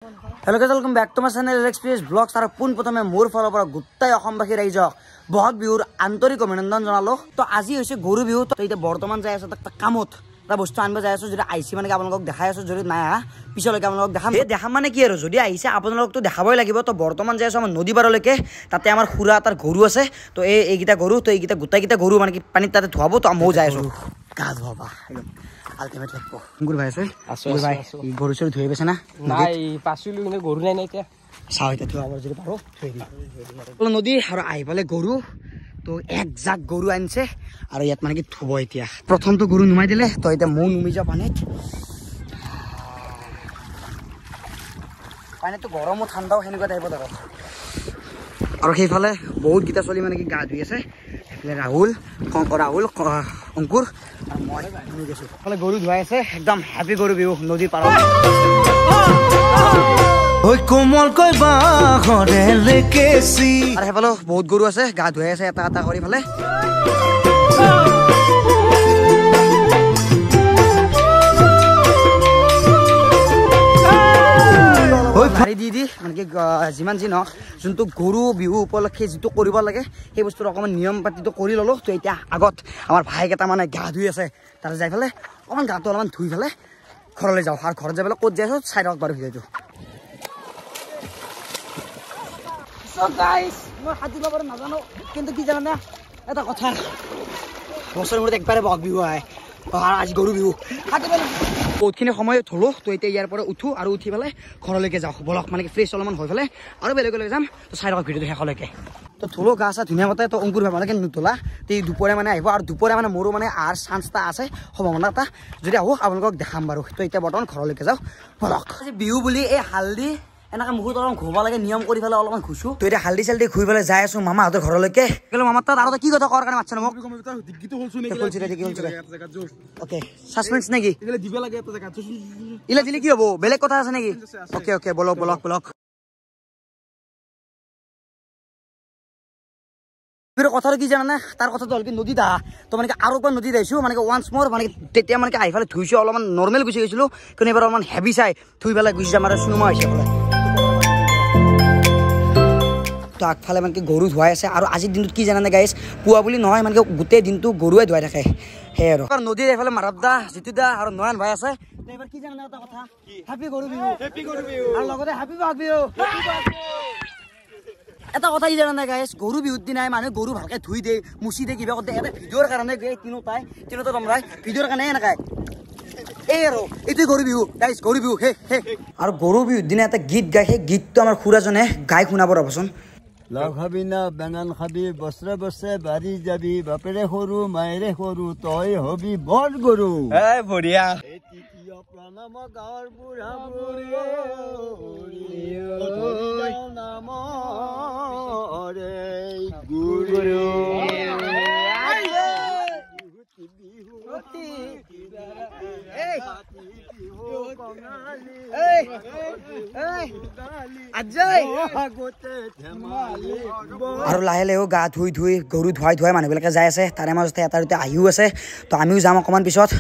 Hello guys, welcome back to my channel Express Vlogs. Ar pun protome mor falar pora guttai Asombashi raijok bahut bihur antorik অভিনন্দন জানালো তো আজি হইছে গরু বিহু তো এটা বর্তমান যাই আছে তা কামত তা বস্তু আনবা যাই আছে যদি আইছি মানে আপোনালোকক দেখাই আছো যদি নাই পিছলৈকে আপোনালোকক দেখাম এই দেখা মানে কি আৰু যদি আইছে আপোনালোকক তো দেখাবই লাগিব তো বৰ্তমান যাই আছে আমাৰ নদী পাৰলৈকে তাতে আমাৰ খুৰা তাৰ গৰু আছে তো এইগিটা গৰু তো এইগিটা গুটাইগিটা গৰু মানে কি পানীত তাতে ধুৱাব তো আমও যাই আছো গা ধুৱাবা একদম আলটিমেট লাগব গুড ভাই আছে গুড ভাই গৰু চৰি ধুই বেছে না নাই পাছুলি কিন্তু গৰু নাই এতিয়া চাও এটা ধুৱাব যদি পাৰো ধুই দি নদী আৰু আহি পালে গৰু তো এক জাক গৰু আনছে আৰু ইয়াত মানে কি ধুব এতিয়া প্ৰথমটো গৰু নুমাই দিলে তো এটা মৌ নুমি যা পানীত পানীটো গৰমো ঠাণ্ডাও সেনেকুৱা টাইপত আৰু সেইফালে বহুত গীতা চলি মানে কি গা ধুই আছে ৰাহুল অংকুৰ আৰু মই ধুই গৈছো ফালে গৰু ধুৱাই আছে একদম হেপী গৰু বিহু নদীৰ পাৰত ওই কোমল কই বাহৰে লেকেছি আৰু সেইফালে বহুত গৰু আছে গা ধুৱাই আছে এটা এটা কৰি ফালে ভাৰি দি মানে কি যিমান যি নহওক যোনটো গৰু বিহু উপলক্ষে যিটো কৰিব লাগে সেই বস্তুৰ অকণমান নিয়ম পাতিটো কৰি ল'লোঁ তো এতিয়া আগত আমাৰ ভাইকেইটা মানে গা ধুই আছে তাতে যাই পেলাই অকণমান গাটো অলপমান ধুই পেলাই ঘৰলৈ যাওঁ আৰু ঘৰত যাই পেলাই ক'ত যাই আছোঁ চাই ৰখ বাৰু ভিডিঅ'টো মই হাত দিব বাৰু নাজানো কিন্তু কি জানানে এটা কথা বছৰৰ মূৰত একবাৰে বহাগ বিহু আহে আজি গৰু বিহু বহুতখিনি সময় থলো তো এতিয়া ইয়াৰ পৰা উঠো আৰু উঠি পেলাই ঘৰলৈকে যাওঁ বলক মানে কি ফ্ৰেছ অলপমান হৈ পেলাই আৰু বেলেগলৈ যাম তো চাই ৰখ ভিডিঅ'টো শেষলৈকে তো থলো গা চা ধুনীয়া মতে তো অংকুৰ ভাবালৈকে নুতোলা তো দুপৰীয়া মানে আহিব আৰু দুপৰীয়া মানে মোৰো মানে চান্স এটা আছে সম্ভাৱনা এটা যদি আহোঁ আপোনালোকক দেখাম বাৰু তো এতিয়া বৰ্তমান ঘৰলৈকে যাওঁ বলক আজি বিহু বুলি এই হালধি এনেকৈ মুখত অলপ ঘূৰিব লাগে নিয়ম কৰি পেলাই অলপমান ঘুচো তো এতিয়া হালধি চালধি ঘূৰি পেলাই যাই আছো মামাহঁতৰ ঘৰলৈকে মামাৰ তাত আৰু কি কথা কৰাৰ কাৰণে মাতছে মোক অকে সাসপেন্স নেকি ইলা দিলে কি হ'ব বেলেগ কথা আছে নেকি অকে অকে বলক বলক বলক কথাটো কি জানানে তাৰ কথাটো হ'ল কি নদীত আহা তো মানে আৰু একবাৰ নদীত আহিছো মানে ওৱান্স মোৰ মানে তেতিয়া মানে আহি পেলাই ধুইছো অলপমান নৰ্মেল গুচি গৈছিলো কিন্তু এবাৰ অলপমান হেভি চাই ধুই পেলাই গুচি যাম আৰু চিনেমা হৈছে বোলে তো আগফালে মানে গৰু ধুৱাই আছে আৰু আজিৰ দিনটোত কি জানানে গাইছ পুৱা বুলি নহয় মানে গোটেই দিনটো গৰুৱে ধুৱাই থাকে সেয়ে আৰু নদীৰ এইফালে মাৰাবদা জিতুদা আৰু নয়ন ভাই আছে এবাৰ কি জানানে এটা কথা হেপী গৰু বিহু আৰু লগতে হেপী বহাগ বিহু এটা কথা কি জানা নাই গাইছ গৰু বিহুৰ দিনাই মানুহে গৰু ভালকে ধুই দিয়ে মুচি দিয়ে কিবা কৰি এটা ভিডিঅ'ৰ কাৰণে তিনিওটা তমৰাই ভিডিঅ'ৰ কাৰণে এনেকাই এই আৰু এইটোৱে গৰু বিহু গাইছ গৰু বিহু হে আৰু গৰু বিহুৰ দিনা এটা গীত গাই সেই গীতটো আমাৰ খুৰাজনে গাই শুনাব ৰ'বচোন লগ খাবি না বেঙান খাবি বছৰে বছৰে বাঢ়ি যাবি বাপেৰে সৰু মায়েৰে সৰু তই হবি বৰ গৰু বঢ়িয়া প্ৰণাম গাঁৱৰ বুঢ়া বুঢ়ী আৰু লাহে লাহেও গা ধুই গৰু ধুৱাই মানুহবিলাকে যাই আছে তাৰে মাজতে এটা দুটা আহিও আছে তো আমিও যাম অকণমান পিছত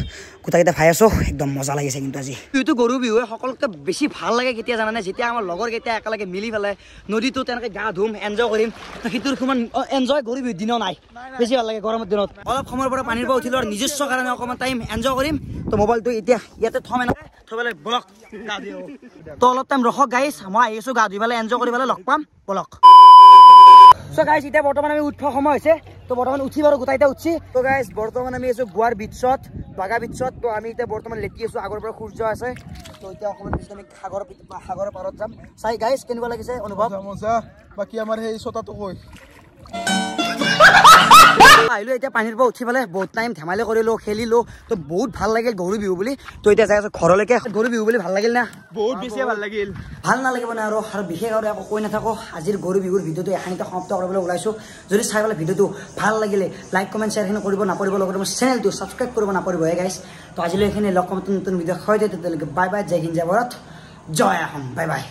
গোটেইকেইটা ভাই আছো একদম মজা লাগিছে কিন্তু আজি বিহুটো গৰু বিহুৱে সকলোতকৈ বেছি ভাল লাগে কেতিয়া জানানে যেতিয়া আমাৰ লগৰকেইটা একেলগে মিলি পেলাই নদীটো তেনেকৈ গা ধুম এনজয় কৰিম তো সেইটোৰ সমান এনজয় গৰু বিহুৰ দিনো নাই বেছি ভাল লাগে গৰমৰ দিনত অলপ সময়ৰ পৰা পানীৰ পৰা উঠিলোঁ আৰু নিজস্ব কাৰণে অকণমান টাইম এনজয় কৰিম তো মোবাইলটো এতিয়া ইয়াতে থম এনেকৈ থৈ পেলাই বলক গা ধুই তো অলপ টাইম ৰখক গাইছ মই আহি আছোঁ গা ধুই পেলাই এনজয় কৰি পেলাই লগ পাম বলক সো গাইছ এতিয়া বৰ্তমান আমি উঠিব সময় হৈছে তো বৰ্তমান উঠি বাৰু গোটাইটা উঠছি তো গাইছ বৰ্তমান আমি আছোঁ গোৱাৰ বিচত বাগা বিচত তো আমি এতিয়া বৰ্তমান লেটি আছোঁ আগৰ পৰা সূৰ্য আছে তো এতিয়া অকণমান পিছত আমি সাগৰৰ পাৰত যাম চাই গাইছ কেনেকুৱা লাগিছে অনুভৱ মজা বাকী আমাৰ সেই ছটাটো কৈ আহিলোঁ এতিয়া পানীৰ পৰা উঠি পেলাই বহুত টাইম ধেমালি কৰিলোঁ খেলিলোঁ তো বহুত ভাল লাগিল গৰু বিহু বুলি তো এতিয়া যাই আছোঁ ঘৰলৈকে গৰু বিহু বুলি ভাল লাগিল না বহুত বেছি ভাল লাগিল ভাল নালাগিব না আৰু বিশেষ আৰু একো কৈ নাথাকোঁ আজিৰ গৰু বিহুৰ ভিডিঅ'টো এখানিতে সমাপ্ত কৰিবলৈ ওলাইছোঁ যদি চাই পেলাই ভিডিঅ'টো ভাল লাগিলে লাইক কমেণ্ট শ্বেয়াৰখিনি কৰিব নাপাৰিব লগতে মোৰ চেনেলটো ছাবস্ক্ৰাইব কৰিব নাপাৰিব গাইছ তো আজিলৈ এইখিনি লগ পাম নতুন ভিডিঅ' হয় তেতিয়ালৈকে বাই বাই জয় হিন্দ জয় ভাৰত জয় অসম বাই বাই